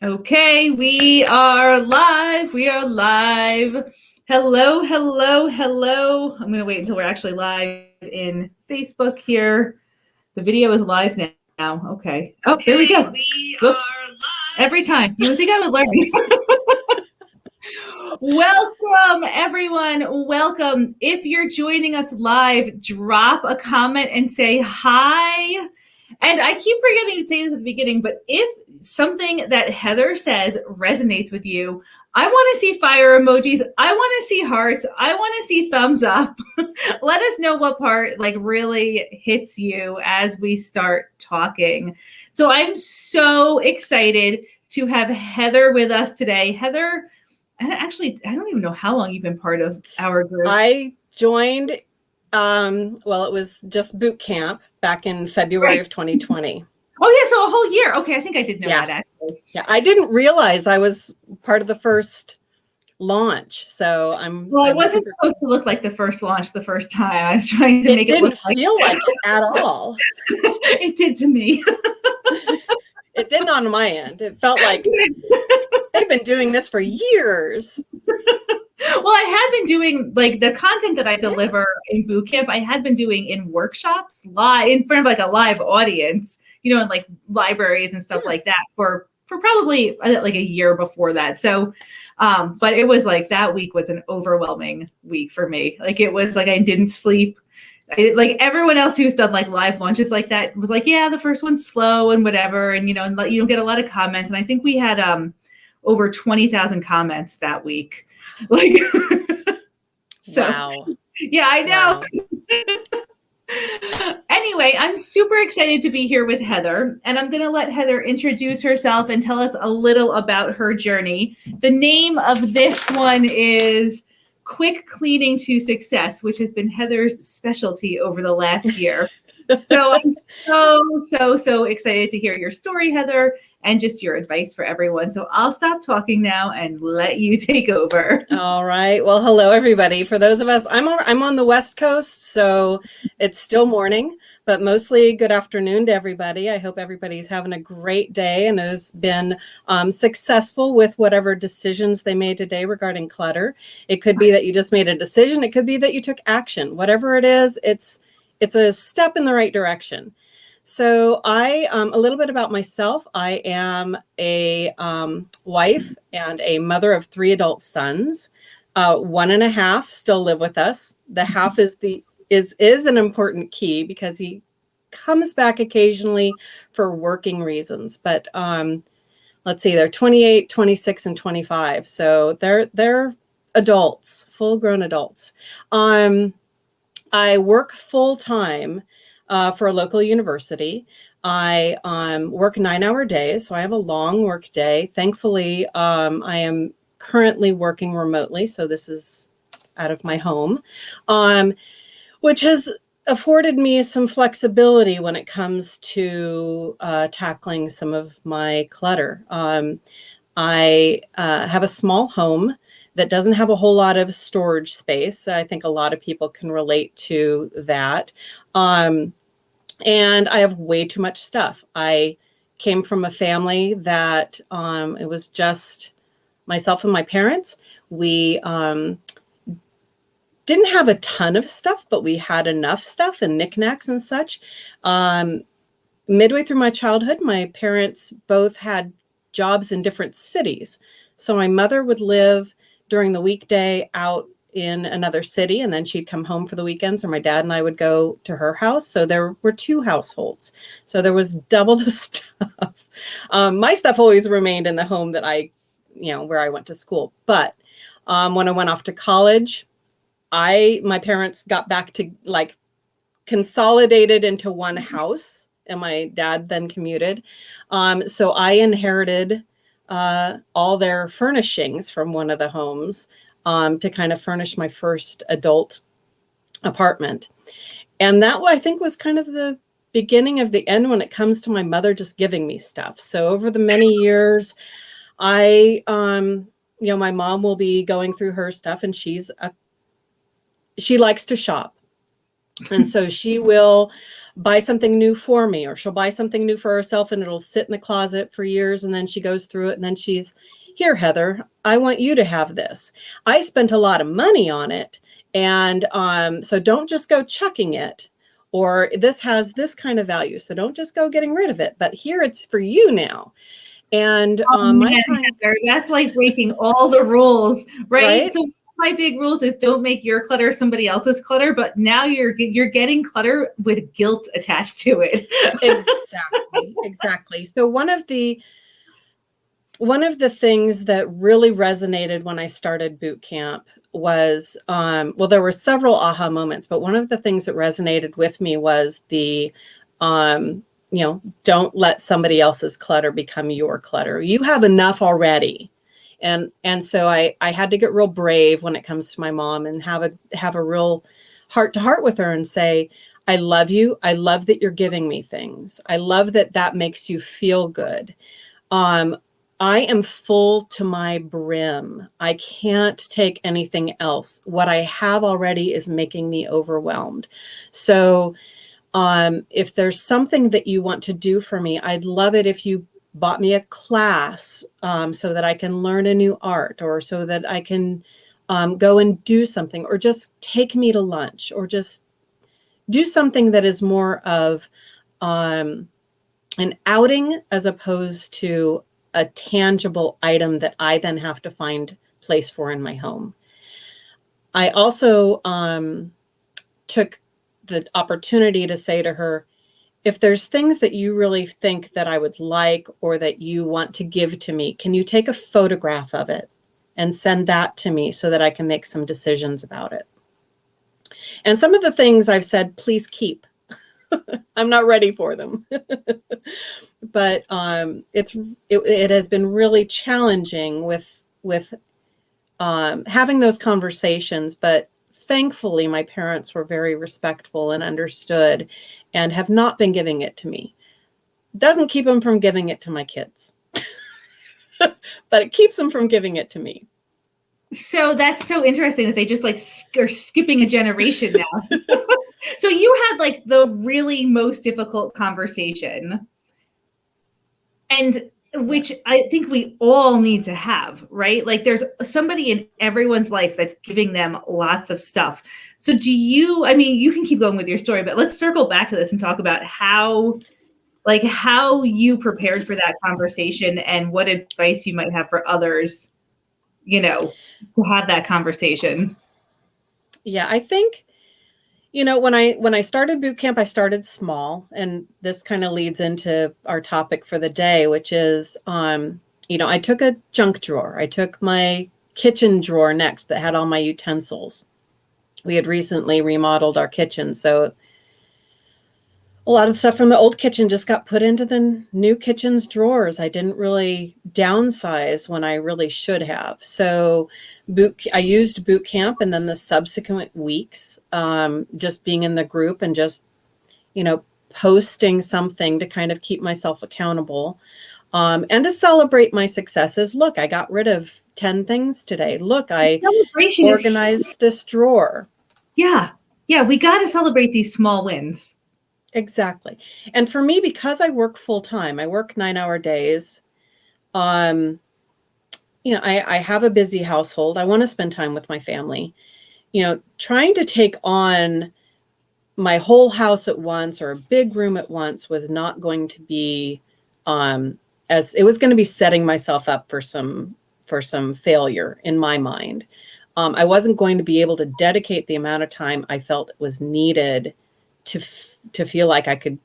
Okay, we are live. We are live. Hello, hello, hello. I'm going to wait until we're actually live in Facebook here. The video is live now. Okay. Oh, there we go. Whoops. Every time. You would think I would learn. Welcome, everyone. Welcome. If you're joining us live, drop a comment and say hi. And I keep forgetting to say this at the beginning, but if something that Heather says resonates with you, I want to see fire emojis. I want to see hearts. I want to see thumbs up. Let us know what part really hits you as we start talking. So I'm so excited to have Heather with us today. Heather, and actually, I don't even know how long you've been part of our group. I joined, it was just boot camp back in February of 2020. Oh, yeah, so a whole year. Okay, I think I did know that, actually. Yeah, I didn't realize I was part of the first launch, so Well, it wasn't supposed to look like the first launch the first time. I was trying to make it look like... It didn't feel like it at all. It did to me. It didn't on my end. It felt like they've been doing this for years. Well, I had been doing the content that I deliver in boot camp. I had been doing in workshops live in front of a live audience, in libraries and stuff like that for probably a year before that. So, but it was that week was an overwhelming week for me. It was I didn't sleep. Everyone else who's done live launches like that was yeah, the first one's slow and whatever. And, you don't get a lot of comments. And I think we had over 20,000 comments that week. So, wow. Yeah, I know. Wow. Anyway, I'm super excited to be here with Heather, and I'm going to let Heather introduce herself and tell us a little about her journey. The name of this one is Quick Cleaning to Success, which has been Heather's specialty over the last year. So I'm so excited to hear your story, Heather, and just your advice for everyone. So I'll stop talking now and let you take over. All right. Well, hello, everybody. For those of us, I'm on the West Coast, so it's still morning, but mostly good afternoon to everybody. I hope everybody's having a great day and has been successful with whatever decisions they made today regarding clutter. It could be that you just made a decision. It could be that you took action. Whatever it is, it's a step in the right direction. So a little bit about myself. I am a wife and a mother of 3 adult sons. 1.5 still live with us. The half is an important key because he comes back occasionally for working reasons. But let's see, they're 28, 26, and 25. So they're adults, full-grown adults. I work full-time for a local university. I work 9-hour days, so I have a long work day. Thankfully, I am currently working remotely, so this is out of my home, which has afforded me some flexibility when it comes to tackling some of my clutter. I have a small home that doesn't have a whole lot of storage space. I think a lot of people can relate to that. And I have way too much stuff. I came from a family that it was just myself and my parents. We didn't have a ton of stuff, but we had enough stuff and knickknacks and such. Midway through my childhood, my parents both had jobs in different cities. So my mother would live during the weekday out in another city, and then she'd come home for the weekends, or my dad and I would go to her house. So there were 2 households. So there was double the stuff. My stuff always remained in the home that where I went to school. But when I went off to college, my parents got back to consolidated into one house, and my dad then commuted. So I inherited all their furnishings from one of the homes to kind of furnish my first adult apartment. And that, I think, was kind of the beginning of the end when it comes to my mother just giving me stuff. So over the many years, my mom will be going through her stuff, and she likes to shop. And so she will buy something new for me, or she'll buy something new for herself and it'll sit in the closet for years. And then she goes through it and then she's, here, Heather, I want you to have this. I spent a lot of money on it. And so don't just go chucking it, or this has this kind of value. So don't just go getting rid of it, but here it's for you now. And Oh man, my trying, Heather, that's like breaking all the rules, right? right? So my big rules is don't make your clutter somebody else's clutter, but now you're getting clutter with guilt attached to it. Exactly, exactly. So one of the things that really resonated when I started boot camp was, well, there were several aha moments, but one of the things that resonated with me was the, don't let somebody else's clutter become your clutter. You have enough already. And so I had to get real brave when it comes to my mom and have a real heart to heart with her and say, I love you. I love that you're giving me things. I love that that makes you feel good. Um, I am full to my brim. I can't take anything else. What I have already is making me overwhelmed. So, if there's something that you want to do for me, I'd love it if you bought me a class, so that I can learn a new art, or so that I can go and do something, or just take me to lunch, or just do something that is more of um, an outing as opposed to a tangible item that I then have to find place for in my home. I also took the opportunity to say to her, if there's things that you really think that I would like or that you want to give to me, can you take a photograph of it and send that to me so that I can make some decisions about it? And some of the things I've said, please keep. I'm not ready for them. But it has been really challenging with having those conversations. But thankfully, my parents were very respectful and understood, and have not been giving it to me. Doesn't keep them from giving it to my kids, but it keeps them from giving it to me. So that's so interesting that they just like are skipping a generation now. So you had like the really most difficult conversation, and Yeah. which I think we all need to have, right? Like there's somebody in everyone's life that's giving them lots of stuff. So do you, I mean, you can keep going with your story, but let's circle back to this and talk about how you prepared for that conversation and what advice you might have for others, to have that conversation. Yeah, I think, when I started boot camp, I started small, and this kind of leads into our topic for the day, which is, I took a junk drawer. I took my kitchen drawer next that had all my utensils. We had recently remodeled our kitchen, so a lot of stuff from the old kitchen just got put into the new kitchen's drawers. I didn't really downsize when I really should have. So I used boot camp and then the subsequent weeks, just being in the group and just, posting something to kind of keep myself accountable, and to celebrate my successes. Look, I got rid of 10 things today. Look, I Celebration is huge. organized this drawer. Yeah. Yeah. We got to celebrate these small wins. Exactly. And for me, because I work full time, I work 9-hour days. Um, I have a busy household. I want to spend time with my family. Trying to take on my whole house at once or a big room at once was not going to be, as it was going to be setting myself up for some failure in my mind. I wasn't going to be able to dedicate the amount of time I felt was needed to feel like I could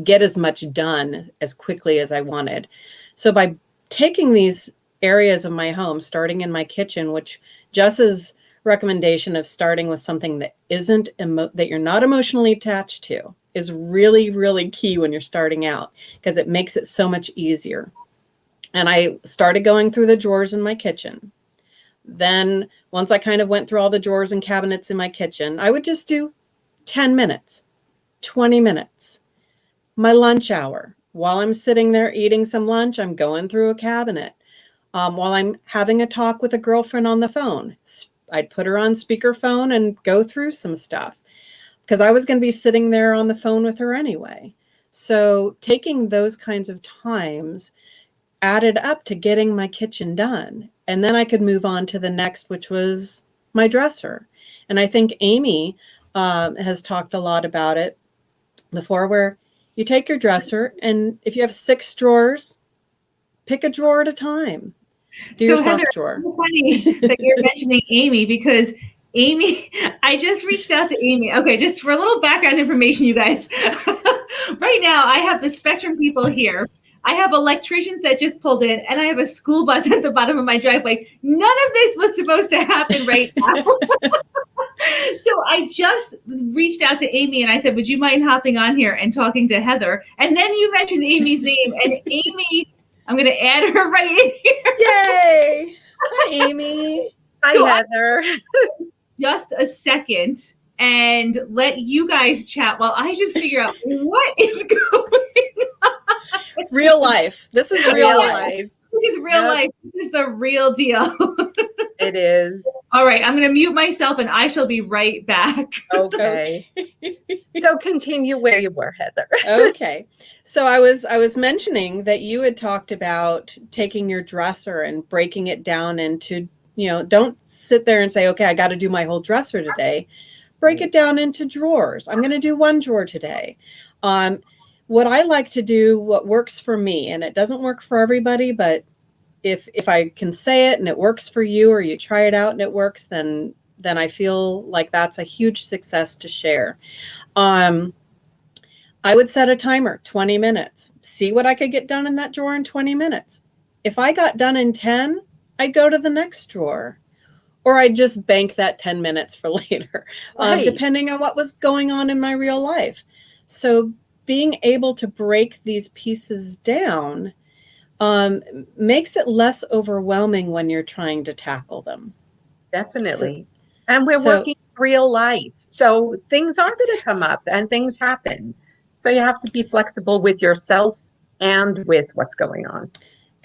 get as much done as quickly as I wanted. So by taking these areas of my home, starting in my kitchen, which Jess's recommendation of starting with something that isn't that you're not emotionally attached to is really, really key when you're starting out, because it makes it so much easier. And I started going through the drawers in my kitchen. Then once I kind of went through all the drawers and cabinets in my kitchen, I would just do 10 minutes, 20 minutes. My lunch hour. While I'm sitting there eating some lunch, I'm going through a cabinet. While I'm having a talk with a girlfriend on the phone, I'd put her on speakerphone and go through some stuff. because I was going to be sitting there on the phone with her anyway. So taking those kinds of times added up to getting my kitchen done. And then I could move on to the next, which was my dresser. And I think Amy has talked a lot about it before, where you take your dresser, and if you have 6 drawers, pick a drawer at a time. Do your So Heather, soft it's drawer. so funny that you're mentioning Amy, because Amy, I just reached out to Amy. Okay, just for a little background information, you guys. Right now, I have the Spectrum people here. I have electricians that just pulled in, and I have a school bus at the bottom of my driveway. None of this was supposed to happen right now. So I just reached out to Amy and I said, would you mind hopping on here and talking to Heather? And then you mentioned Amy's name, and Amy, I'm going to add her right in here. Yay! Hi, Amy. Hi, So Heather. just a second and let you guys chat while I just figure out what is going on. Real life. This is real life. This is real life. This is the real deal. It is. All right, I'm going to mute myself and I shall be right back. Okay. So continue where you were, Heather. Okay. So I was mentioning that you had talked about taking your dresser and breaking it down into, don't sit there and say, okay, I got to do my whole dresser today. Break it down into drawers. I'm going to do one drawer today. What I like to do, what works for me, and it doesn't work for everybody, but if I can say it and it works for you, or you try it out and it works, then I feel like that's a huge success to share. I would set a timer, 20 minutes. See what I could get done in that drawer in 20 minutes. If I got done in 10, I'd go to the next drawer. Or I'd just bank that 10 minutes for later, Right. depending on what was going on in my real life. So being able to break these pieces down makes it less overwhelming when you're trying to tackle them. Definitely. And we're working real life. So things are going to come up and things happen. So you have to be flexible with yourself and with what's going on.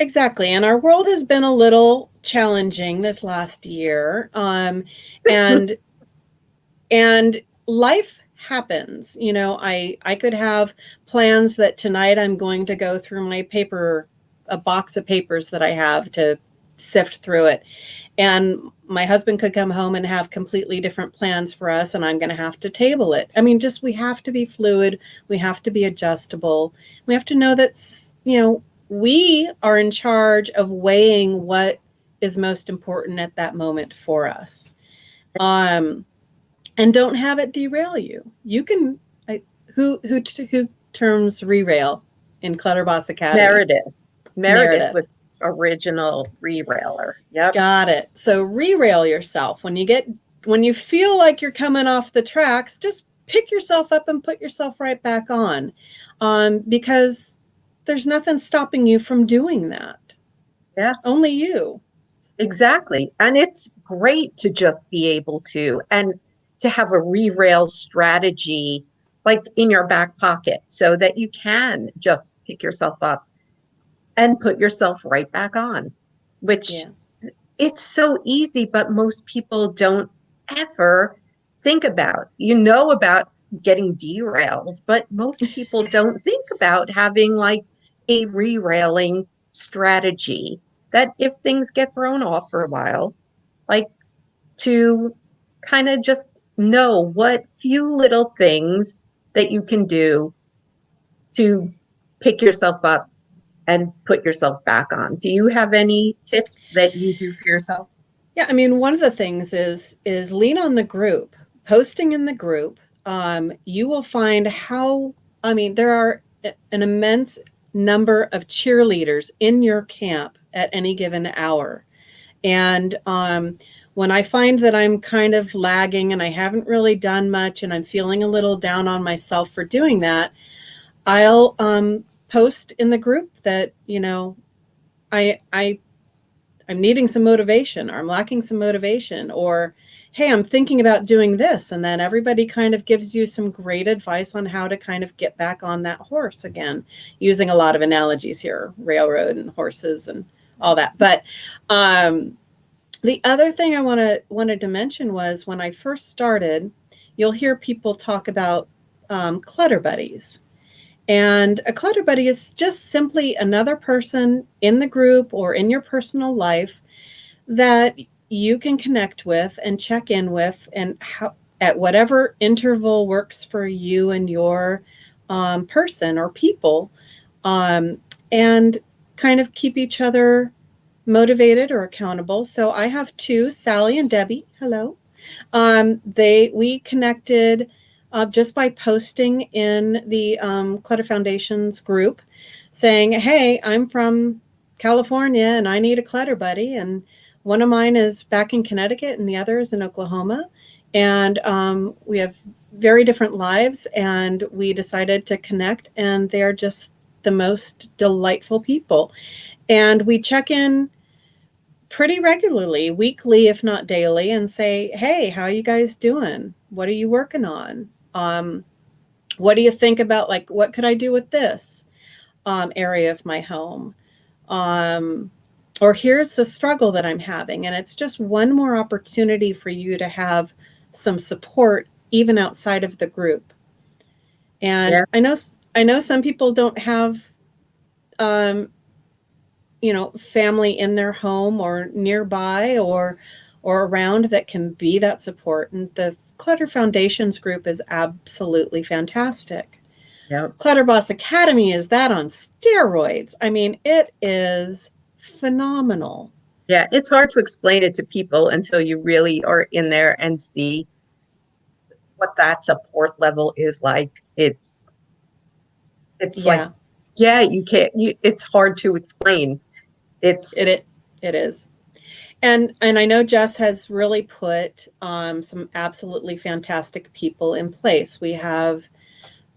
Exactly. And our world has been a little challenging this last year. And life happens. I could have plans that tonight I'm going to go through a box of papers that I have to sift through it. And my husband could come home and have completely different plans for us, and I'm going to have to table it. I mean, we have to be fluid. We have to be adjustable. We have to know that, we are in charge of weighing what is most important at that moment for us. And don't have it derail you. You can, who terms re-rail in Clutter Boss Academy? Meredith was original re-railer. Yep. Got it. So re-rail yourself. When you feel like you're coming off the tracks, just pick yourself up and put yourself right back on. Because there's nothing stopping you from doing that. Yeah. Only you. Exactly. And it's great to just be able to, and to have a re-rail strategy like in your back pocket so that you can just pick yourself up and put yourself right back on, which it's so easy, but most people don't ever think about. About getting derailed, but most people don't think about having like a re-railing strategy that if things get thrown off for a while, like to kind of just know what few little things that you can do to pick yourself up and put yourself back on. Do you have any tips that you do for yourself? Yeah, I mean, one of the things is lean on the group, posting in the group. You will find there are an immense number of cheerleaders in your camp at any given hour. And when I find that I'm kind of lagging and I haven't really done much and I'm feeling a little down on myself for doing that, I'll post in the group that, I'm needing some motivation, or I'm lacking some motivation, or, hey, I'm thinking about doing this. And then everybody kind of gives you some great advice on how to kind of get back on that horse again, using a lot of analogies here, railroad and horses and all that. But the other thing I wanted to mention was when I first started, you'll hear people talk about clutter buddies. And a clutter buddy is just simply another person in the group or in your personal life that you can connect with and check in with, and how at whatever interval works for you and your person or people, um, and kind of keep each other motivated or accountable. So I have two, Sally and Debbie. Hello. We connected just by posting in the Clutter Foundation's group, saying, "Hey, I'm from California and I need a clutter buddy." And one of mine is back in Connecticut and the other is in Oklahoma. And we have very different lives, and we decided to connect, and they're just the most delightful people. And we check in pretty regularly, weekly, if not daily, and say, "Hey, how are you guys doing? What are you working on? What do you think about, like, what could I do with this area of my home? Or here's the struggle that I'm having." And it's just one more opportunity for you to have some support, even outside of the group. And Yeah. I know some people don't have, family in their home or nearby or around that can be that support. And the Clutter Foundations group is absolutely fantastic. Yeah. Clutter Boss Academy is that on steroids. I mean, it is phenomenal. Yeah, it's hard to explain it to people until you really are in there and see what that support level is like. It's like, Yeah, yeah, you can't, it's hard to explain. it It's, it, it is. And I know Jess has really put some absolutely fantastic people in place. We have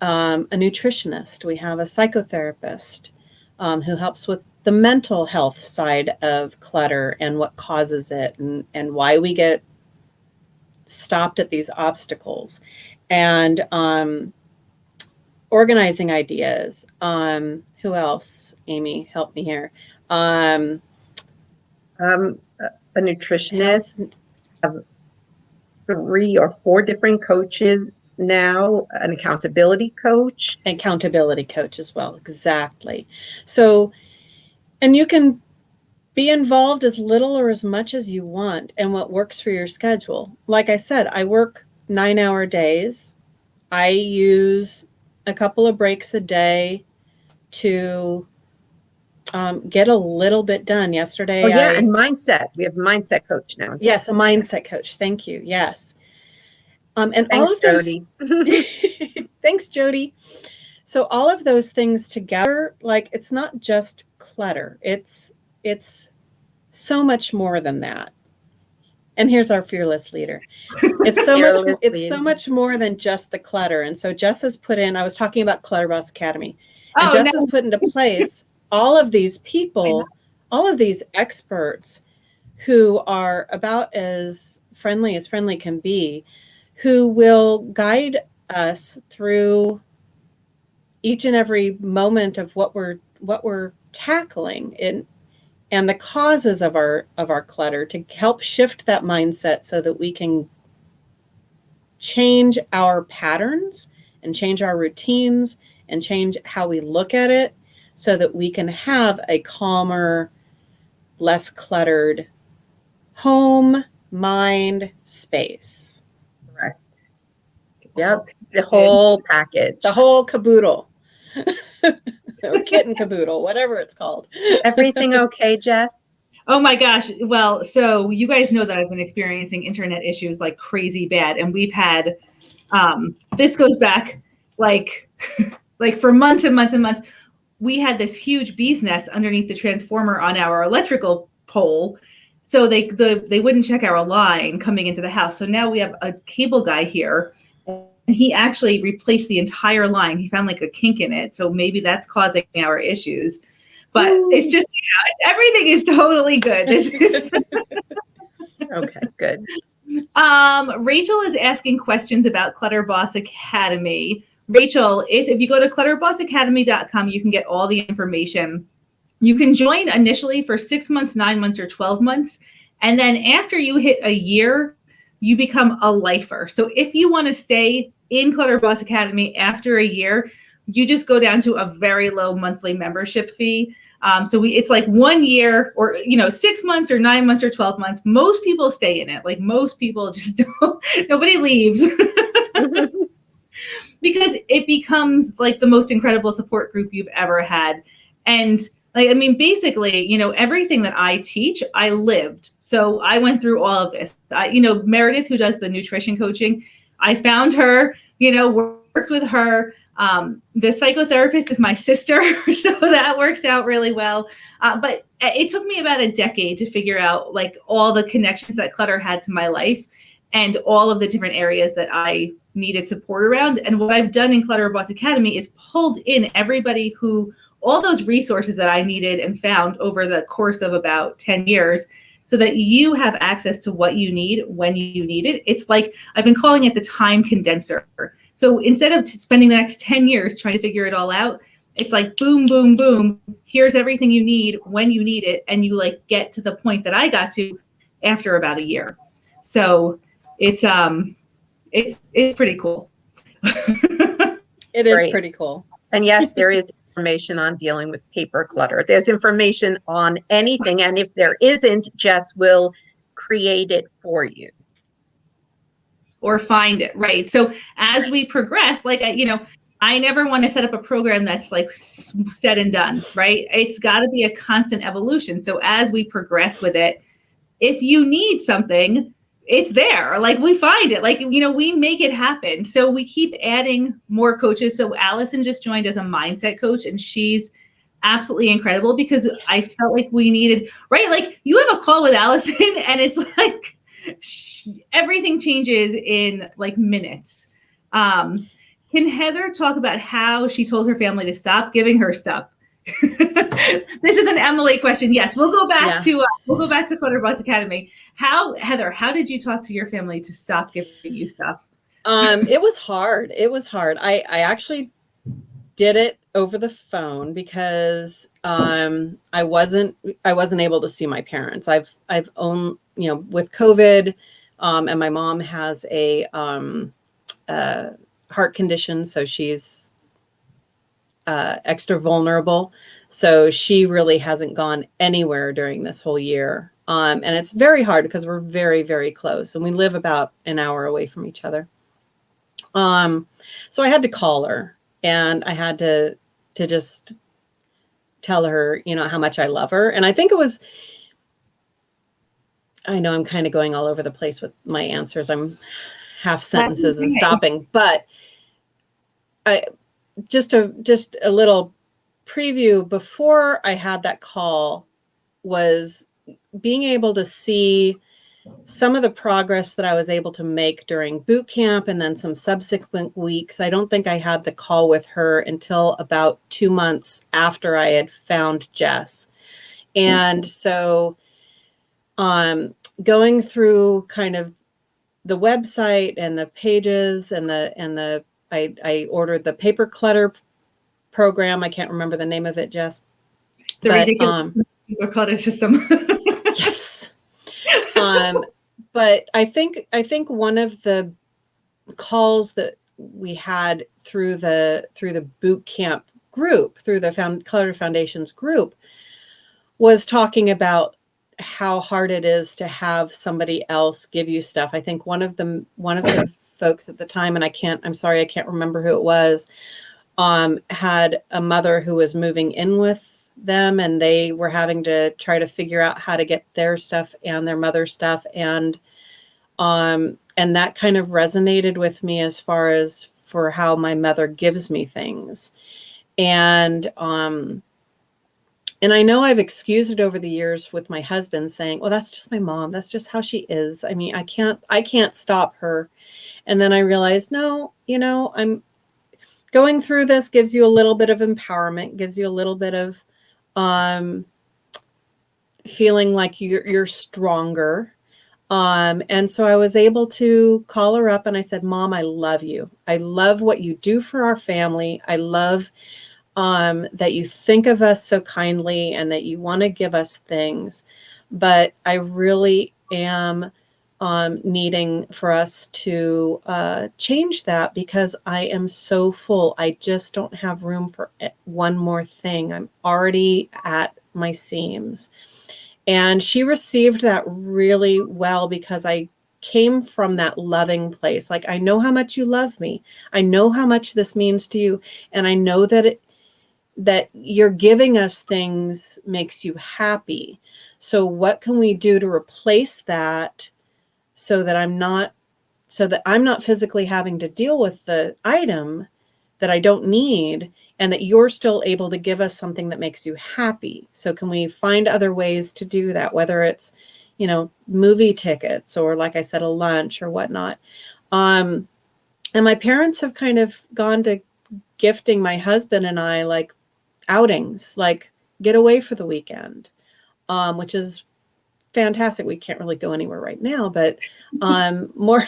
a nutritionist, we have a psychotherapist who helps with the mental health side of clutter and what causes it, and why we get stopped at these obstacles, and organizing ideas. Who else? Amy, help me here. a Health nutritionist, have 3 or 4 different coaches now, an accountability coach. accountability coach as well. Exactly. So, and you can be involved as little or as much as you want and what works for your schedule. Like I said, I work 9-hour days. I use a couple of breaks a day to get a little bit done. Oh Yesterday, yeah, and mindset. We have a mindset coach now. yes, a mindset coach. Thank you. Yes. And all Thanks, of those, Jody. thanks, Jody. So all of those things together, like, it's not just clutter. It's so much more than that. And here's our fearless leader. Fearless It's so leader. much more than just the clutter. And so Jess has put in, I was talking about Clutter Boss Academy, and Oh Jess has no, put into place all of these people, all of these experts who are about as friendly can be, who will guide us through each and every moment of what we're tackling and the causes of our clutter, to help shift that mindset so that we can change our patterns and change our routines and change how we look at it, so that we can have a calmer, less cluttered home, mind, space. Correct. Yep. The whole package. The whole caboodle. Or kitten caboodle, whatever it's called. Everything okay, Jess? Oh my gosh. Well, so you guys know that I've been experiencing internet issues like crazy bad. And we've had, this goes back like, like for months and months and months. We had this huge bee's nest underneath the transformer on our electrical pole. So they wouldn't check our line coming into the house. So now we have a cable guy here, and he actually replaced the entire line. He found like a kink in it. So maybe that's causing our issues. But it's just, everything is totally good. Okay, good. Rachel is asking questions about Clutter Boss Academy. Rachel, if you go to clutterbossacademy.com, you can get all the information. You can join initially for 6 months, 9 months, or 12 months. And then after you hit a year, you become a lifer. So if you want to stay in Clutter Boss Academy after a year, you just go down to a very low monthly membership fee. It's like 1 year or, 6 months or 9 months or 12 months. Most people stay in it. Like most people just don't, nobody leaves. Because it becomes like the most incredible support group you've ever had. And like, I mean, basically, everything that I teach, I lived. So I went through all of this. Meredith, who does the nutrition coaching, I found her, worked with her. The psychotherapist is my sister, so that works out really well. But it took me about a decade to figure out like all the connections that clutter had to my life and all of the different areas that I needed support around. And what I've done in Clutter Boss Academy is pulled in everybody who, all those resources that I needed and found over the course of about 10 years, so that you have access to what you need when you need it. It's like, I've been calling it the time condenser. So instead of spending the next 10 years trying to figure it all out, it's like, boom, boom, boom, here's everything you need when you need it. And you like get to the point that I got to after about a year. So it's pretty cool. It is Great. pretty cool. And yes, there is information on dealing with paper clutter. There's information on anything. And if there isn't, Jess will create it for you. Or find it, right? So as we progress, like, I never want to set up a program that's like said and done, right? It's got to be a constant evolution. So as we progress with it, if you need something, it's there. Like we find it, like, we make it happen. So we keep adding more coaches. So Allison just joined as a mindset coach, and she's absolutely incredible because I felt like we needed, right? Like you have a call with Allison and it's like everything changes in like minutes. Can Heather talk about how she told her family to stop giving her stuff? This is an Emily question. Yes, we'll go back to Clutter Boss Academy. Heather, how did you talk to your family to stop giving you stuff? It was hard. I actually did it over the phone because I wasn't able to see my parents. I've owned, with COVID, and my mom has a heart condition, so she's extra vulnerable. So she really hasn't gone anywhere during this whole year. And it's very hard because we're very, very close and we live about an hour away from each other. So I had to call her and I had to just tell her, how much I love her. And I think I know I'm kind of going all over the place with my answers. I'm half sentences and stopping, but just a little preview before I had that call was being able to see some of the progress that I was able to make during boot camp and then some subsequent weeks. I don't think I had the call with her until about 2 months after I had found Jess. And so going through kind of the website and the pages and I ordered the paper clutter program. I can't remember the name of it, Jess. The ridiculous paper clutter system. Yes. But I think one of the calls that we had through the boot camp group, through the Clutter Foundations group, was talking about how hard it is to have somebody else give you stuff. I think one of the folks at the time, and I'm sorry, I can't remember who it was, had a mother who was moving in with them and they were having to try to figure out how to get their stuff and their mother's stuff. And that kind of resonated with me as far as for how my mother gives me things. And I know I've excused it over the years with my husband saying, well, that's just my mom. That's just how she is. I mean, I can't stop her. And then I realized, no, I'm going through this gives you a little bit of empowerment, gives you a little bit of feeling like you're stronger. And so I was able to call her up and I said, Mom, I love you. I love what you do for our family. I love that you think of us so kindly and that you want to give us things. But I really am needing for us to change that because I am so full. I just don't have room for one more thing. I'm already at my seams. And she received that really well because I came from that loving place. Like, I know how much you love me. I know how much this means to you. And I know that that you're giving us things makes you happy. So what can we do to replace that so that I'm not physically having to deal with the item that I don't need, and that you're still able to give us something that makes you happy. So can we find other ways to do that, whether it's, movie tickets or, like I said, a lunch or whatnot. And my parents have kind of gone to gifting my husband and I like outings, like get away for the weekend, which is fantastic. We can't really go anywhere right now, but more,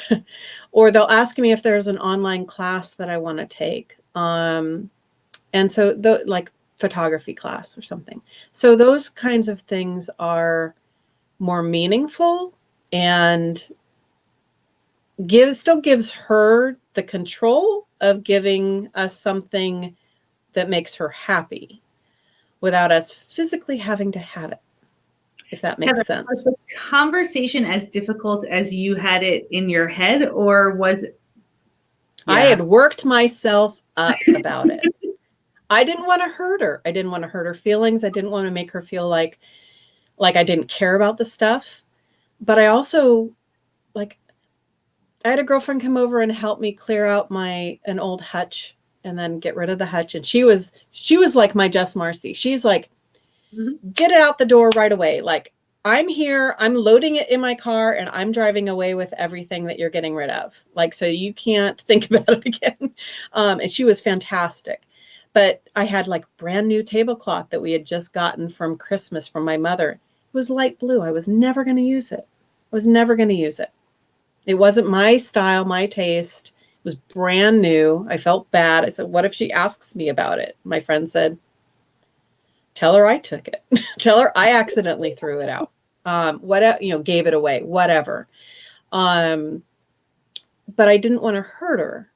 or they'll ask me if there's an online class that I want to take. And so like photography class or something. So those kinds of things are more meaningful and still gives her the control of giving us something that makes her happy without us physically having to have it, if that makes Heather, sense. was the conversation as difficult as you had it in your head, or was it? Yeah. I had worked myself up about it. I didn't want to hurt her. I didn't want to hurt her feelings. I didn't want to make her feel like I didn't care about the stuff. But I also, I had a girlfriend come over and help me clear out an old hutch and then get rid of the hutch. And she was like my Jess Marcy. She's like, get it out the door right away. Like, I'm here, I'm loading it in my car, and I'm driving away with everything that you're getting rid of. Like, so you can't think about it again. And she was fantastic. But I had like brand new tablecloth that we had just gotten from Christmas from my mother. It was light blue. I was never going to use it. It wasn't my style, my taste. It was brand new. I felt bad. I said, what if she asks me about it? My friend said, tell her I took it. Tell her I accidentally threw it out. Gave it away, whatever. But I didn't want to hurt her.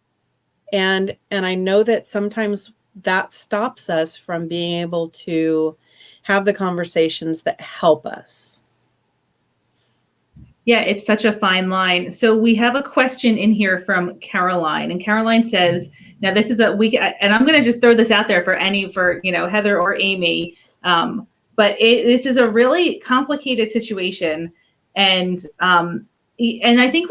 And I know that sometimes that stops us from being able to have the conversations that help us. Yeah, it's such a fine line. So we have a question in here from Caroline, and Caroline says, "Now this is and I'm going to just throw this out there for Heather or Amy, but this is a really complicated situation, and I think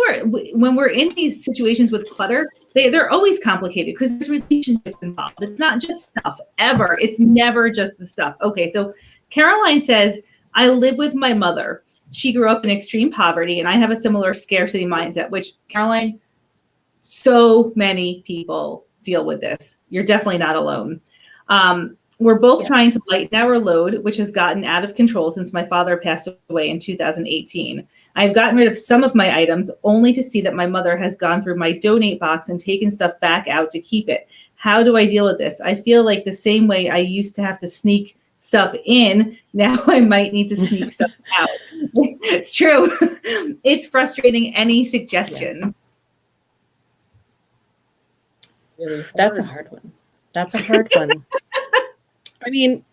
when we're in these situations with clutter, they're always complicated because there's relationships involved. It's not just stuff ever. It's never just the stuff. Okay, so Caroline says, I live with my mother. She grew up in extreme poverty, and I have a similar scarcity mindset, which, Caroline, so many people deal with this. You're definitely not alone. We're both trying to lighten our load, which has gotten out of control since my father passed away in 2018. I've gotten rid of some of my items only to see that my mother has gone through my donate box and taken stuff back out to keep it. How do I deal with this? I feel like the same way I used to have to sneak stuff in, now I might need to sneak stuff out. It's true. It's frustrating. Any suggestions? Really That's a hard one. I mean,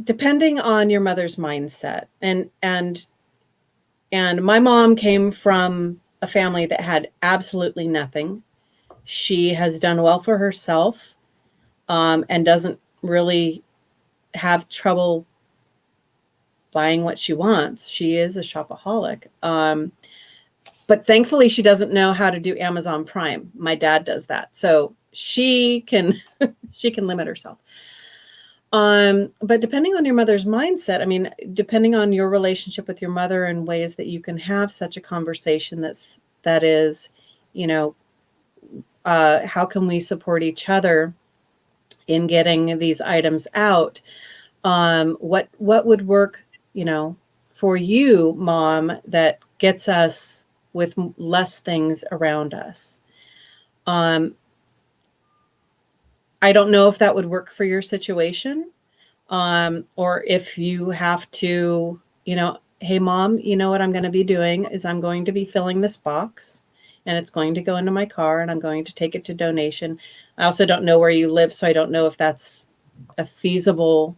depending on your mother's mindset, and my mom came from a family that had absolutely nothing. She has done well for herself, and doesn't really have trouble buying what she wants. She is a shopaholic. But thankfully she doesn't know how to do Amazon Prime. My dad does that. So she can limit herself. But depending on your mother's mindset, I mean, depending on your relationship with your mother and ways that you can have such a conversation that is, how can we support each other in getting these items out? What would work, for you, Mom, that gets us with less things around us? I don't know if that would work for your situation, or if you have to, hey, Mom, you know what I'm going to be doing is I'm going to be filling this box and it's going to go into my car and I'm going to take it to donation. I also don't know where you live, so I don't know if that's a feasible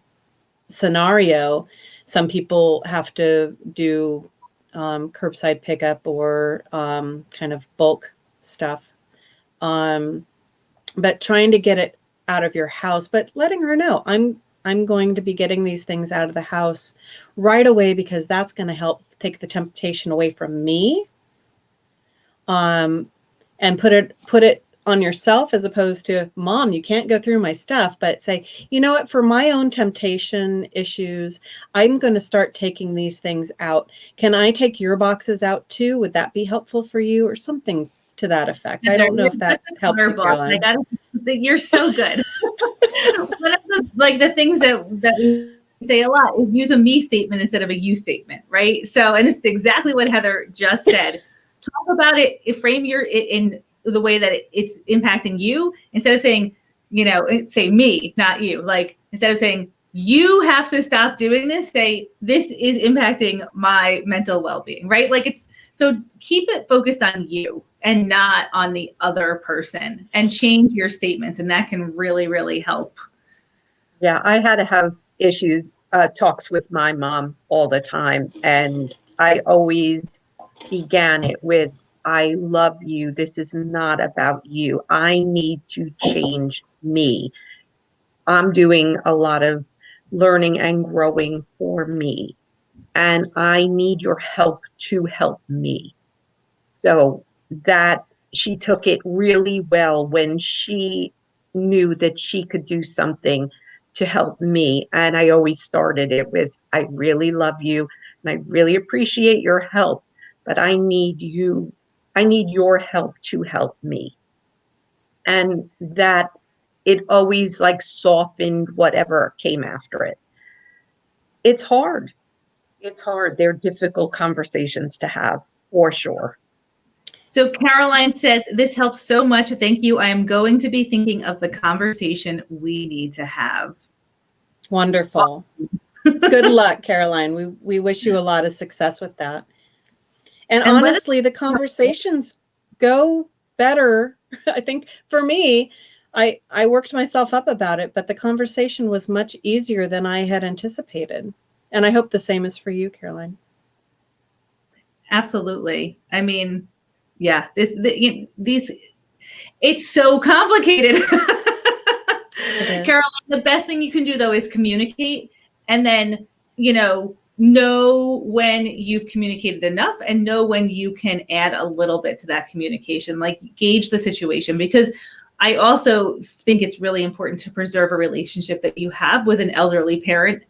scenario. Some people have to do curbside pickup or kind of bulk stuff. But trying to get it out of your house, but letting her know I'm going to be getting these things out of the house right away because that's going to help take the temptation away from me. And put it on yourself as opposed to, Mom, you can't go through my stuff, but say, you know what, for my own temptation issues, I'm going to start taking these things out. Can I take your boxes out too? Would that be helpful for you, or something to that effect? I don't know if that helps you, Caroline. You're so good. One of the things that we say a lot is use a me statement instead of a you statement, right? So, and it's exactly what Heather just said. Talk about it, frame it in the way that it's impacting you, instead of saying, say me, not you. Like, instead of saying, you have to stop doing this, say, this is impacting my mental well-being, right? Like, so keep it focused on you and not on the other person, and change your statements. And that can really, really help. Yeah, I had to have talks with my mom all the time. And I always began it with, I love you. This is not about you. I need to change me. I'm doing a lot of learning and growing for me. And I need your help to help me. So that she took it really well when she knew that she could do something to help me. And I always started it with, I really love you and I really appreciate your help, but I need your help to help me. And that it always like softened whatever came after it. It's hard. It's hard. They're difficult conversations to have, for sure. So Caroline says, this helps so much. Thank you. I am going to be thinking of the conversation we need to have. Wonderful. Good luck, Caroline. We wish you a lot of success with that. And honestly, the conversations go better. I think for me, I worked myself up about it, but the conversation was much easier than I had anticipated. And I hope the same is for you, Caroline. Absolutely. I mean, yeah, it's so complicated. Caroline, the best thing you can do though is communicate, and then, know when you've communicated enough and know when you can add a little bit to that communication, like gauge the situation. Because I also think it's really important to preserve a relationship that you have with an elderly parent,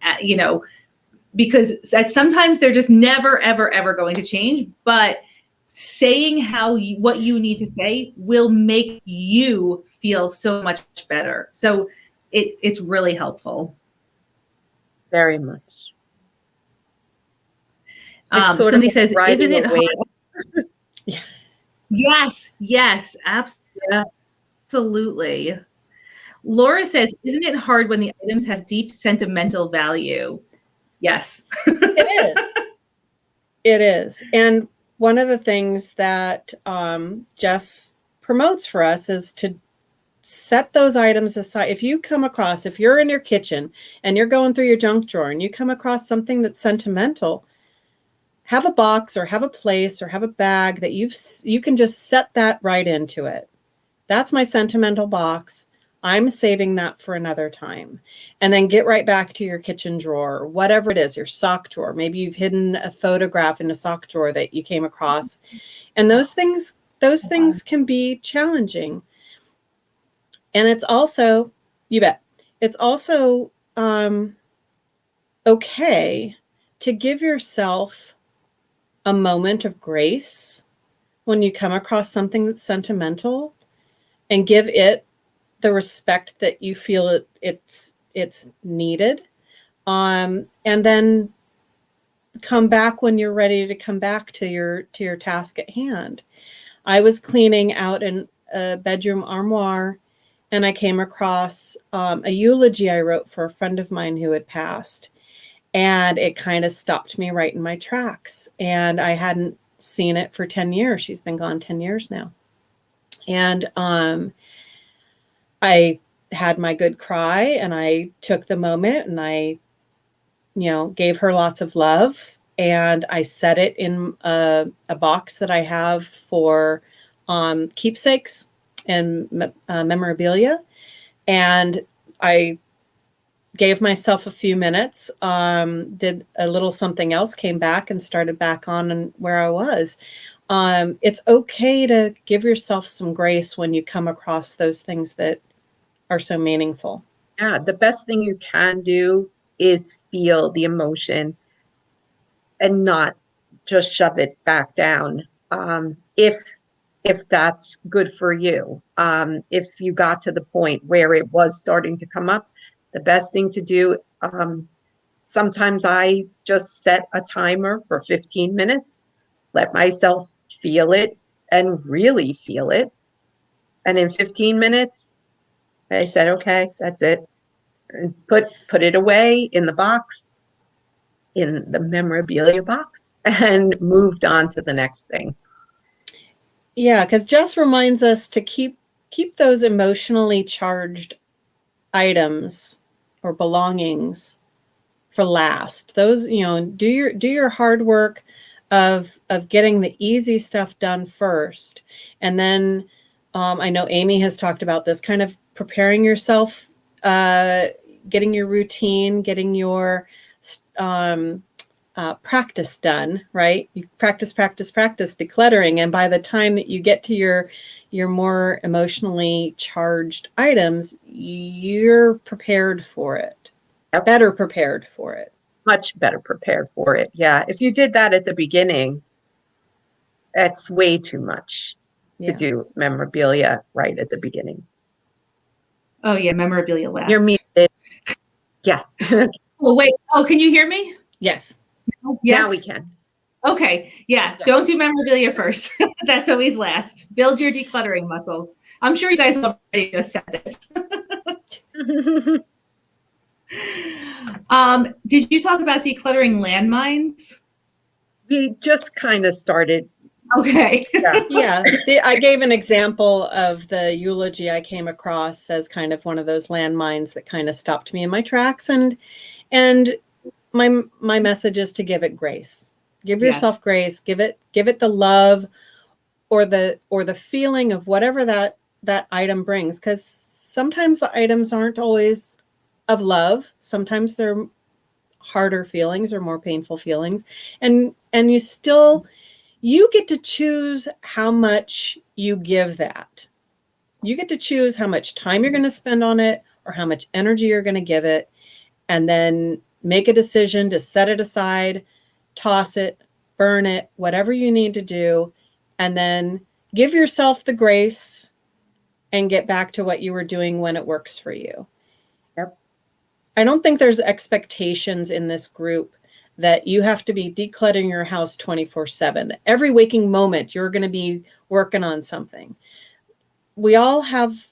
because sometimes they're just never, ever, ever going to change. But saying what you need to say will make you feel so much better. So it's really helpful. Very much. Somebody says, isn't it hard? Yes, absolutely. Yeah. Laura says, isn't it hard when the items have deep sentimental value? Yes. It is. It is. And one of the things that Jess promotes for us is to set those items aside. If you're in your kitchen and you're going through your junk drawer and you come across something that's sentimental, have a box or have a place or have a bag that you can just set that right into it. That's my sentimental box. I'm saving that for another time. And then get right back to your kitchen drawer, whatever it is, your sock drawer. Maybe you've hidden a photograph in a sock drawer that you came across. And those things can be challenging. And it's also, you bet, it's also okay to give yourself a moment of grace when you come across something that's sentimental, and give it the respect that you feel it's needed, and then come back when you're ready to come back to your task at hand. I was cleaning out in a bedroom armoire, and I came across a eulogy I wrote for a friend of mine who had passed. And it kind of stopped me right in my tracks. And I hadn't seen it for 10 years. She's been gone 10 years now. And I had my good cry, and I took the moment, and I, gave her lots of love, and I set it in a box that I have for keepsakes and memorabilia. And I gave myself a few minutes, did a little something else, came back and started back on and where I was. It's okay to give yourself some grace when you come across those things that are so meaningful. Yeah, the best thing you can do is feel the emotion and not just shove it back down. If that's good for you. If you got to the point where it was starting to come up, the best thing to do, sometimes I just set a timer for 15 minutes, let myself feel it and really feel it. And in 15 minutes, I said, okay, that's it. And put it away in the box, in the memorabilia box, and moved on to the next thing. Yeah, because Jess reminds us to keep those emotionally charged items or belongings for last. Those, do your hard work of getting the easy stuff done first, and then I know Amy has talked about this, kind of preparing yourself, getting your routine, getting your um, practice done, right? You practice decluttering, and by the time that you get to your more emotionally charged items, you're prepared for it, Yep. better prepared for it. Much better prepared for it. Yeah. If you did that at the beginning, that's way too much to Yeah. do memorabilia right at the beginning. Oh yeah, memorabilia last. You're muted. Yeah. Oh wait. Oh, can you hear me? Yes. Yes. Now we can. Okay. Yeah. Don't do memorabilia first. That's always last. Build your decluttering muscles. I'm sure you guys already just said this. Did you talk about decluttering landmines? We just kind of started. Okay. Yeah. I gave an example of the eulogy I came across as kind of one of those landmines that kind of stopped me in my tracks. And my message is to give it grace. Give yourself grace. Give it the love or the feeling of whatever that item brings. Because sometimes the items aren't always of love. Sometimes they're harder feelings or more painful feelings. And you get to choose how much you give that. You get to choose how much time you're going to spend on it or how much energy you're going to give it, and then make a decision to set it aside, toss it, burn it, whatever you need to do, and then give yourself the grace and get back to what you were doing when it works for you. Yep. I don't think there's expectations in this group that you have to be decluttering your house 24/7. Every waking moment, you're going to be working on something. We all have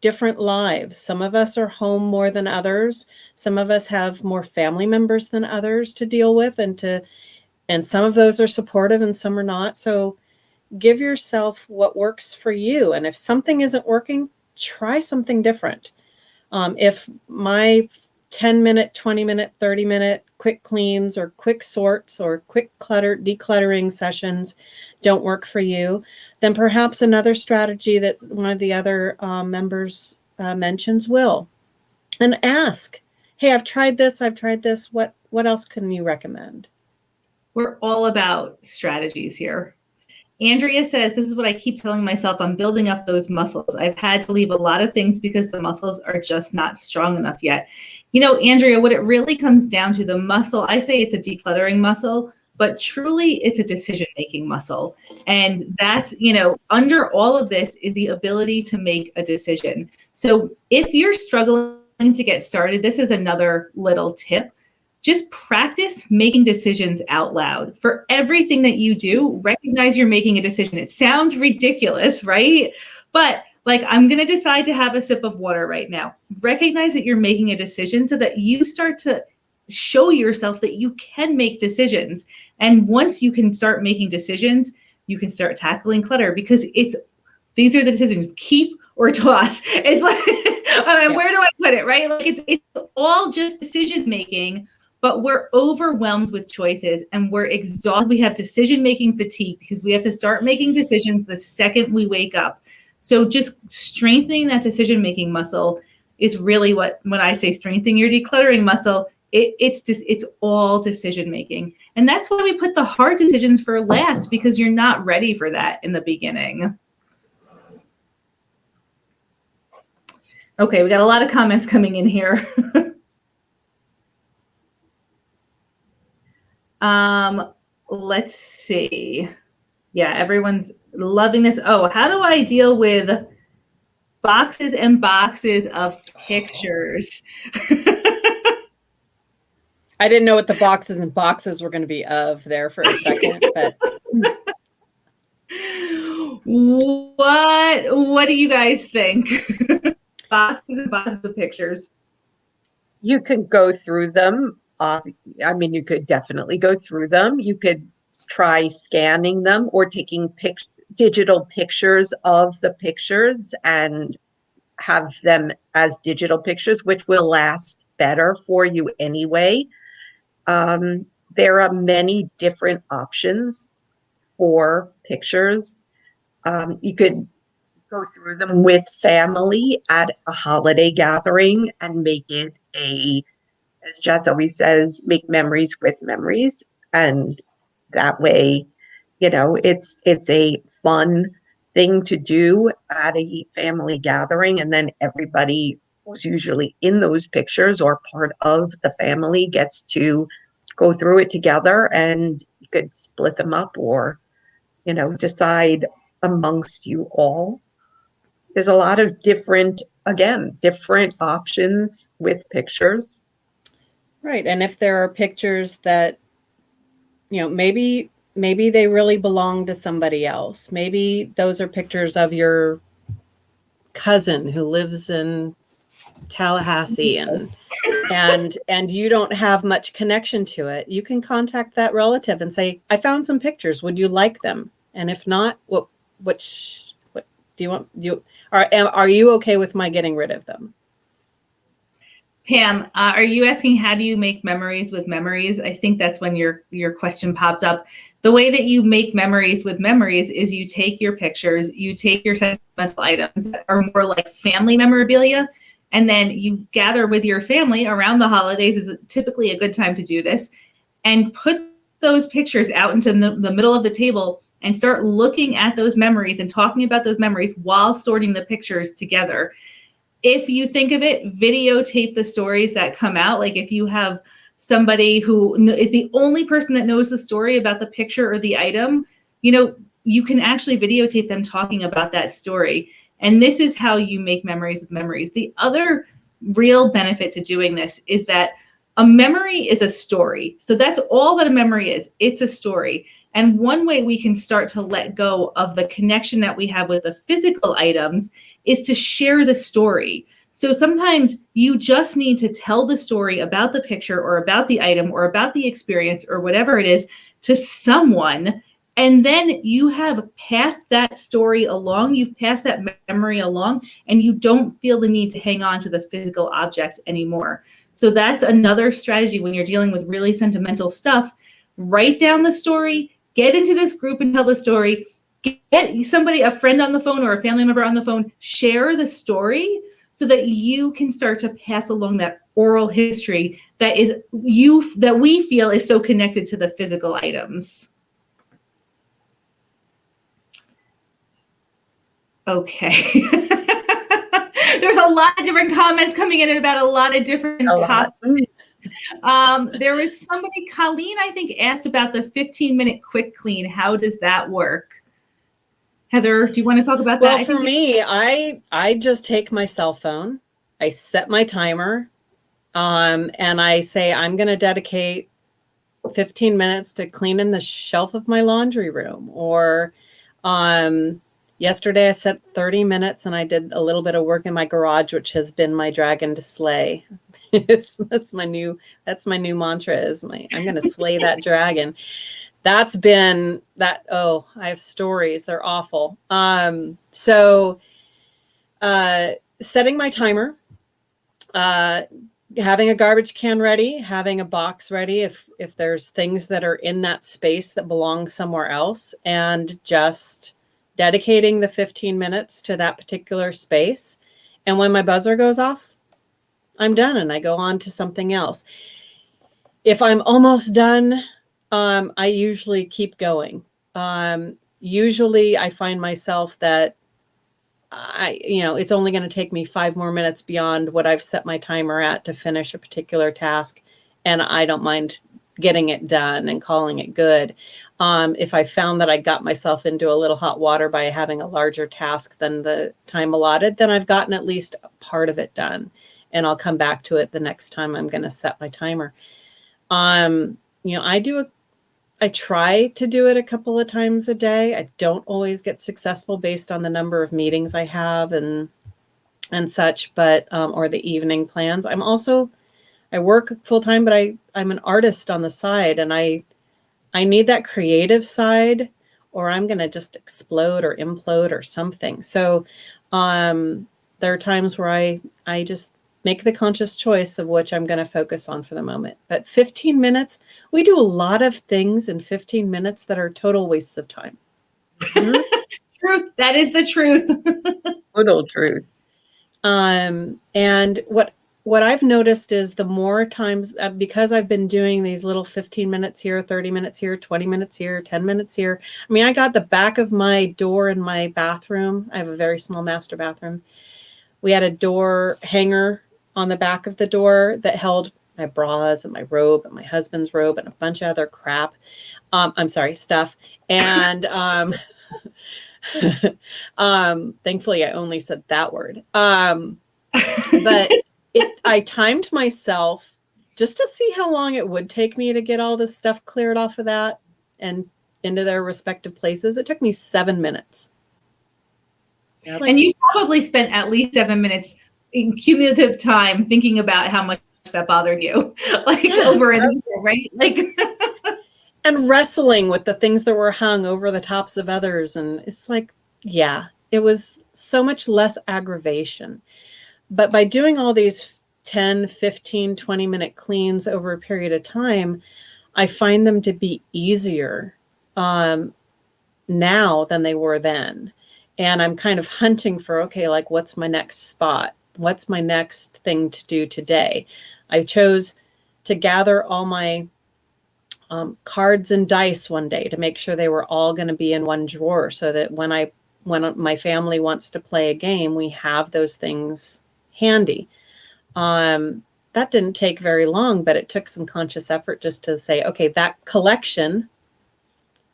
different lives. Some of us are home more than others. Some of us have more family members than others to deal with, and some of those are supportive and some are not. So give yourself what works for you. And if something isn't working, try something different. If my 10-minute, 20-minute, 30-minute quick cleans or quick sorts or quick decluttering sessions don't work for you, then perhaps another strategy that one of the other members mentions will. And ask, hey, I've tried this. What else can you recommend? We're all about strategies here. Andrea says, this is what I keep telling myself. I'm building up those muscles. I've had to leave a lot of things because the muscles are just not strong enough yet. Andrea, what it really comes down to, the muscle, I say it's a decluttering muscle, but truly it's a decision-making muscle. And that's, under all of this is the ability to make a decision. So if you're struggling to get started, this is another little tip. Just practice making decisions out loud. For everything that you do, recognize you're making a decision. It sounds ridiculous, right? But I'm going to decide to have a sip of water right now. Recognize that you're making a decision so that you start to show yourself that you can make decisions. And once you can start making decisions, you can start tackling clutter, because these are the decisions: keep or toss. It's like, where do I put it, right? Like it's all just decision making, but we're overwhelmed with choices and we're exhausted. We have decision making fatigue because we have to start making decisions the second we wake up. So just strengthening that decision making muscle is really when I say strengthening your decluttering muscle, it's all decision making. And that's why we put the hard decisions for last, because you're not ready for that in the beginning. Okay, we got a lot of comments coming in here. Let's see. Yeah, everyone's loving this. Oh, how do I deal with boxes and boxes of pictures? I didn't know what the boxes and boxes were going to be of there for a second, but what do you guys think? Boxes and boxes of pictures. You could go through them. I mean, you could definitely go through them. You could try scanning them or taking digital pictures of the pictures and have them as digital pictures, which will last better for you anyway. There are many different options for pictures. You could go through them with family at a holiday gathering and make it as Jess always says, make memories with memories. And that way, it's a fun thing to do at a family gathering. And then everybody who's usually in those pictures or part of the family gets to go through it together, and you could split them up or, decide amongst you all. There's a lot of different options with pictures. right. And if there are pictures that, maybe they really belong to somebody else. Maybe those are pictures of your cousin who lives in Tallahassee and you don't have much connection to it. You can contact that relative and say, I found some pictures. Would you like them? And if not, what do you want? Are you okay with my getting rid of them? Pam, are you asking how do you make memories with memories? I think that's when your question pops up. The way that you make memories with memories is you take your pictures, you take your sentimental items that are more like family memorabilia, and then you gather with your family around the holidays is typically a good time to do this, and put those pictures out into the middle of the table and start looking at those memories and talking about those memories while sorting the pictures together. If you think of it, videotape the stories that come out. Like if you have somebody who is the only person that knows the story about the picture or the item, you can actually videotape them talking about that story. And this is how you make memories with memories. The other real benefit to doing this is that a memory is a story. So that's all that a memory is. It's a story. And one way we can start to let go of the connection that we have with the physical items is to share the story. So sometimes you just need to tell the story about the picture or about the item or about the experience or whatever it is to someone. And then you have passed that story along, you've passed that memory along, and you don't feel the need to hang on to the physical object anymore. So that's another strategy when you're dealing with really sentimental stuff. Write down the story, get into this group and tell the story, get somebody, a friend on the phone or a family member on the phone, share the story so that you can start to pass along that oral history that we feel is so connected to the physical items. Okay. There's a lot of different comments coming in about a lot of different topics. There was somebody, Colleen, I think, asked about the 15-minute quick clean. How does that work? Heather, do you want to talk about that? Well, for me, I just take my cell phone, I set my timer, and I say I'm going to dedicate 15 minutes to cleaning the shelf of my laundry room, or Yesterday I set 30 minutes and I did a little bit of work in my garage, which has been my dragon to slay. That's my new mantra is I'm going to slay that dragon. That's been that. Oh, I have stories. They're awful. Setting my timer, having a garbage can ready, having a box ready if there's things that are in that space that belong somewhere else, and just dedicating the 15 minutes to that particular space. And when my buzzer goes off, I'm done and I go on to something else. If I'm almost done, I usually keep going. Usually I find myself that it's only going to take me 5 more minutes beyond what I've set my timer at to finish a particular task. And I don't mind getting it done and calling it good. If I found that I got myself into a little hot water by having a larger task than the time allotted, then I've gotten at least a part of it done. And I'll come back to it the next time I'm going to set my timer. I try to do it a couple of times a day. I don't always get successful based on the number of meetings I have and such, but or the evening plans. I work full time, but I'm an artist on the side, and I need that creative side, or I'm going to just explode or implode or something. So there are times where I just make the conscious choice of which I'm going to focus on for the moment. But 15 minutes, we do a lot of things in 15 minutes that are total wastes of time. Truth. That is the truth. Total truth. And what I've noticed is the more times, because I've been doing these little 15 minutes here, 30 minutes here, 20 minutes here, 10 minutes here. I mean, I got the back of my door in my bathroom. I have a very small master bathroom. We had a door hanger on the back of the door that held my bras and my robe and my husband's robe and a bunch of other crap. Stuff. And thankfully I only said that word. But I timed myself just to see how long it would take me to get all this stuff cleared off of that and into their respective places. It took me 7 minutes. Yep. And you probably spent at least 7 minutes in cumulative time thinking about how much that bothered you, over and over, right? And wrestling with the things that were hung over the tops of others. And it's it was so much less aggravation. But by doing all these 10, 15, 20-minute cleans over a period of time, I find them to be easier now than they were then. And I'm kind of hunting for, what's my next spot? What's my next thing to do today? I chose to gather all my cards and dice one day to make sure they were all going to be in one drawer so that when my family wants to play a game, we have those things handy. That didn't take very long, but it took some conscious effort just to say, okay, that collection,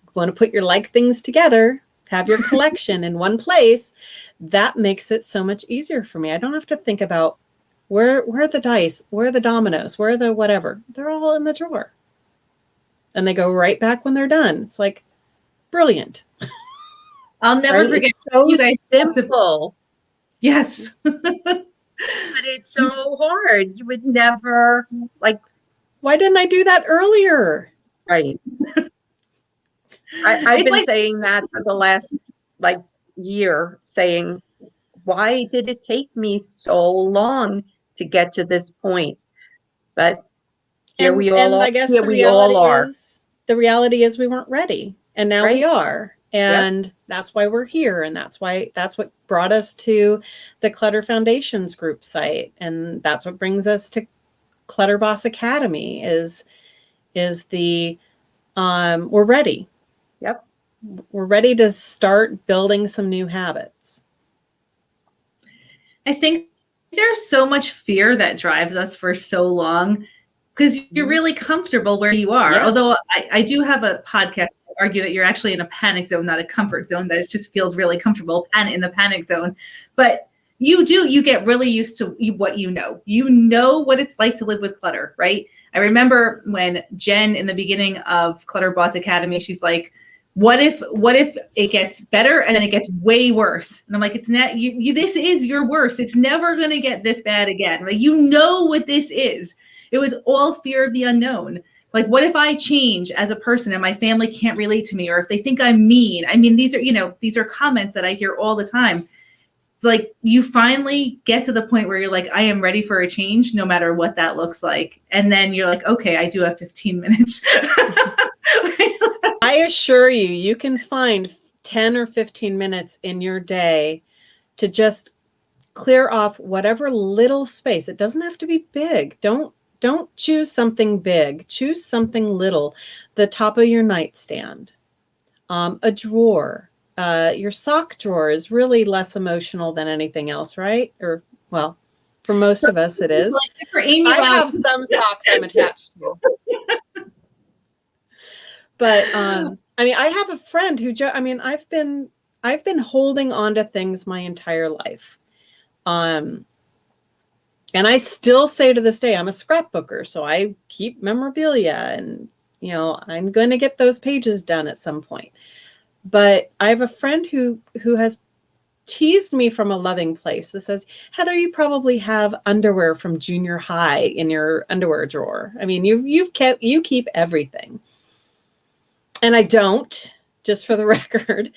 you want to put your things together, have your collection in one place. That makes it so much easier for me. I don't have to think about where are the dice, where are the dominoes, where are the whatever. They're all in the drawer. And they go right back when they're done. It's brilliant. I'll never forget. It's so simple. Yes. But it's so hard. You would never why didn't I do that earlier? Right. I've been saying that for the last year, saying, why did it take me so long to get to this point? But here we all are. The reality is we weren't ready, and now we are. And that's why we're here. And that's what brought us to the Clutter Foundations group site. And that's what brings us to Clutter Boss Academy is the, we're ready. Yep. We're ready to start building some new habits. I think there's so much fear that drives us for so long because you're really comfortable where you are. Yeah. Although I do have a podcast argue that you're actually in a panic zone, not a comfort zone, that it just feels really comfortable in the panic zone. But you get really used to what you know what it's like to live with clutter, right? I remember when Jen in the beginning of Clutter Boss Academy, she's like, What if it gets better and then it gets way worse? And I'm like, it's not you this is your worst. It's never going to get this bad again. Like, you know what this is. It was all fear of the unknown. Like, what if I change as a person and my family can't relate to me, or if they think I'm mean? I mean, these are comments that I hear all the time. It's like you finally get to the point where you're like, I am ready for a change, no matter what that looks like. And then you're like, okay, I do have 15 minutes. I assure you, you can find 10 or 15 minutes in your day to just clear off whatever little space. It doesn't have to be big. Don't choose something big. Choose something little. The top of your nightstand, a drawer. Your sock drawer is really less emotional than anything else, right? Or, well, for most of us, it is. Like for Amy, I have some socks I'm attached to. But I mean, I have a friend who, I've been holding on to things my entire life. And I still say to this day, I'm a scrapbooker, so I keep memorabilia, and I'm going to get those pages done at some point. But I have a friend who has teased me from a loving place that says, Heather, you probably have underwear from junior high in your underwear drawer. I mean, you keep everything. And I don't, just for the record.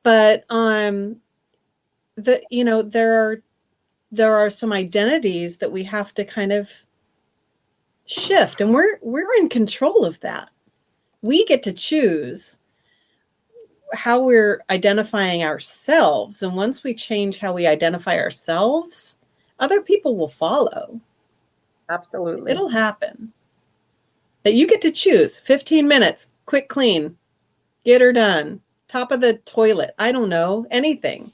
But there are some identities that we have to kind of shift, and we're in control of that. We get to choose how we're identifying ourselves, and once we change how we identify ourselves, other people will follow. Absolutely. It'll happen. But you get to choose 15 minutes, quick clean, get her done, top of the toilet, I don't know, anything.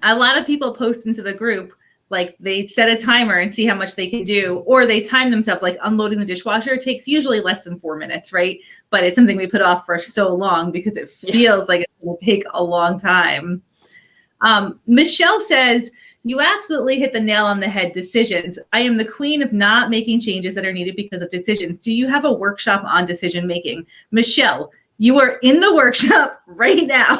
A lot of people post into the group, like they set a timer and see how much they can do, or they time themselves, like unloading the dishwasher takes usually less than 4 minutes, right? But it's something we put off for so long because it feels like it will take a long time. Michelle says, you absolutely hit the nail on the head. Decisions. I am the queen of not making changes that are needed because of decisions. Do you have a workshop on decision making? Michelle, you are in the workshop right now.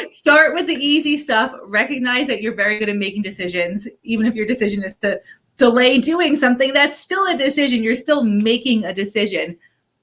Start with the easy stuff. Recognize that you're very good at making decisions. Even if your decision is to delay doing something, that's still a decision. You're still making a decision.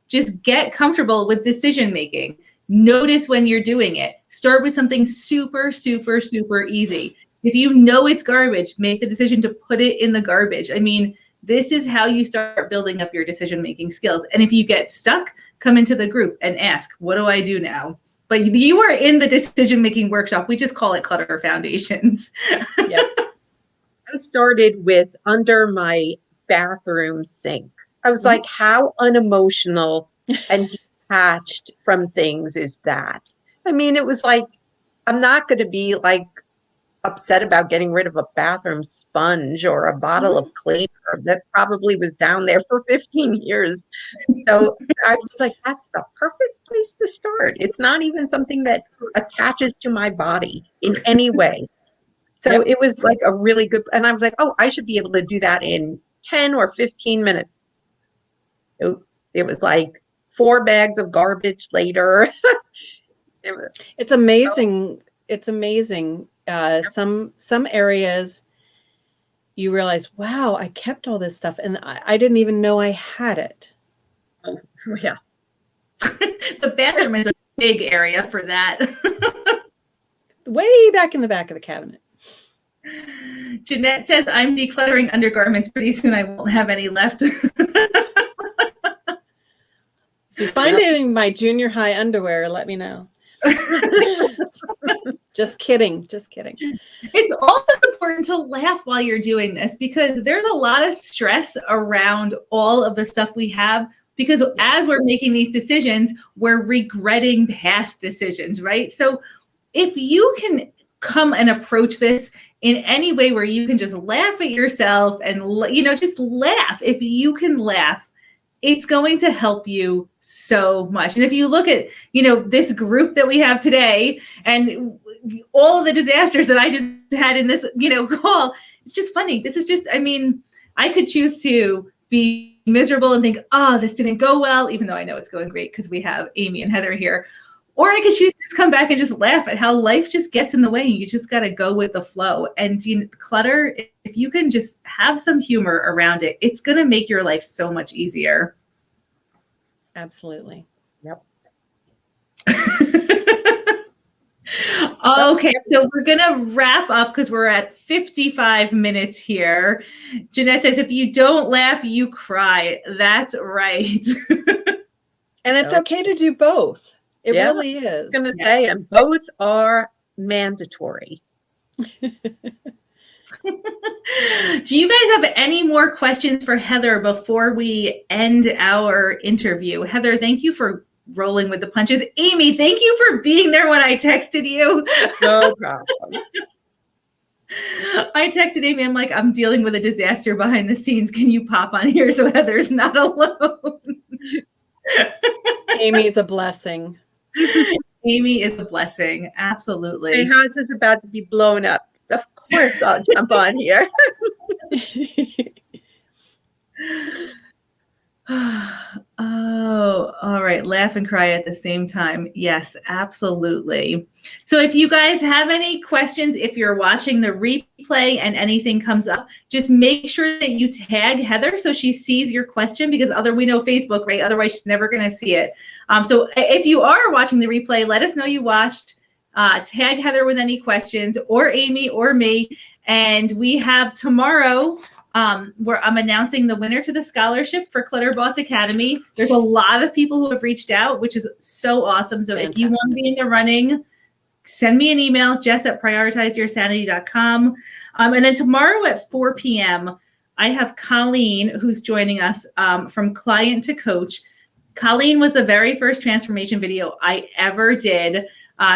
Just get comfortable with decision making. Notice when you're doing it. Start with something super, super, super easy. If you know it's garbage, make the decision to put it in the garbage. I mean, this is how you start building up your decision-making skills. And if you get stuck, come into the group and ask, what do I do now? But you are in the decision-making workshop. We just call it Clutter Foundations. Yep. I started with under my bathroom sink. I was like, how unemotional and detached from things is that? I mean, it was like, I'm not going to be like upset about getting rid of a bathroom sponge or a bottle of cleaner that probably was down there for 15 years. So I was like, that's the perfect place to start. It's not even something that attaches to my body in any way. So it was like a really good, and I was like, oh, I should be able to do that in 10 or 15 minutes. It was like 4 bags of garbage later. It's amazing. It's amazing. Some areas you realize, wow, I kept all this stuff and I didn't even know I had it. Oh, yeah. The bathroom is a big area for that. Way back in the back of the cabinet. Jeanette says, I'm decluttering undergarments. Pretty soon I won't have any left. If you find any of my junior high underwear, let me know. Just kidding. Just kidding. It's also important to laugh while you're doing this because there's a lot of stress around all of the stuff we have because as we're making these decisions, we're regretting past decisions, right? So if you can come and approach this in any way where you can just laugh at yourself and, just laugh. If you can laugh, it's going to help you so much. And if you look at, this group that we have today and all of the disasters that I just had in this, call, it's just funny. This is just, I could choose to be miserable and think, oh, this didn't go well, even though I know it's going great because we have Amy and Heather here. Or I could choose to just come back and just laugh at how life just gets in the way. You just got to go with the flow. And clutter, if you can just have some humor around it, it's going to make your life so much easier. Absolutely. Yep. Okay, so we're going to wrap up because we're at 55 minutes here. Jeanette says, if you don't laugh, you cry. That's right. And it's okay to do both. It Yeah, really is. I was going to say, and both are mandatory. Do you guys have any more questions for Heather before we end our interview? Heather, thank you for rolling with the punches. Amy, thank you for being there when I texted you. No problem. I texted Amy, I'm like, I'm dealing with a disaster behind the scenes. Can you pop on here so Heather's not alone? Amy's a blessing. Amy is a blessing. Absolutely. My house is about to be blown up. Of course I'll jump on here. Oh, all right. Laugh and cry at the same time. Yes, absolutely. So if you guys have any questions, if you're watching the replay and anything comes up, just make sure that you tag Heather so she sees your question, because we know Facebook, right? Otherwise she's never going to see it. So if you are watching the replay, let us know you watched. Tag Heather with any questions, or Amy or me. And we have tomorrow where I'm announcing the winner to the scholarship for Clutter Boss Academy. There's a lot of people who have reached out, which is so awesome. So Fantastic. If you want to be in the running, send me an email, jess@prioritizeyoursanity.com. And then tomorrow at 4 p.m., I have Colleen, who's joining us from Client to Coach. Colleen was the very first transformation video I ever did.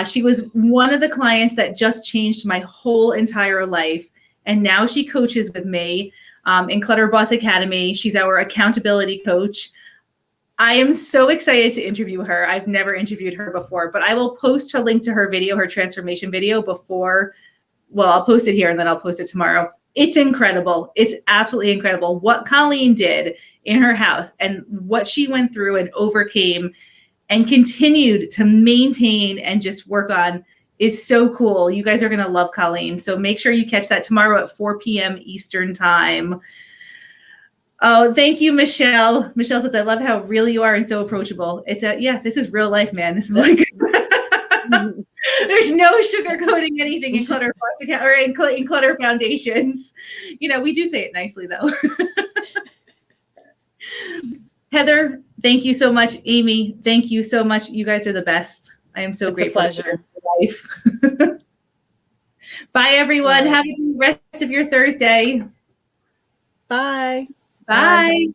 She was one of the clients that just changed my whole entire life. And now she coaches with me in Clutter Boss Academy. She's our accountability coach. I am so excited to interview her. I've never interviewed her before, but I will post her link to her video, her transformation video before. Well, I'll post it here and then I'll post it tomorrow. It's incredible. It's absolutely incredible what Colleen did in her house and what she went through and overcame and continued to maintain and just work on is so cool. You guys are going to love Colleen. So make sure you catch that tomorrow at 4 p.m. Eastern time. Oh, thank you, Michelle. Michelle says, I love how real you are and so approachable. Yeah, this is real life, man. This is like, there's no sugarcoating anything in Clutter or in Clutter Foundations. You know, we do say it nicely though. Heather, thank you so much. Amy, thank you so much. You guys are the best. I am so grateful. It's a pleasure. For your life. Bye, everyone. Have a good rest of your Thursday. Bye. Bye.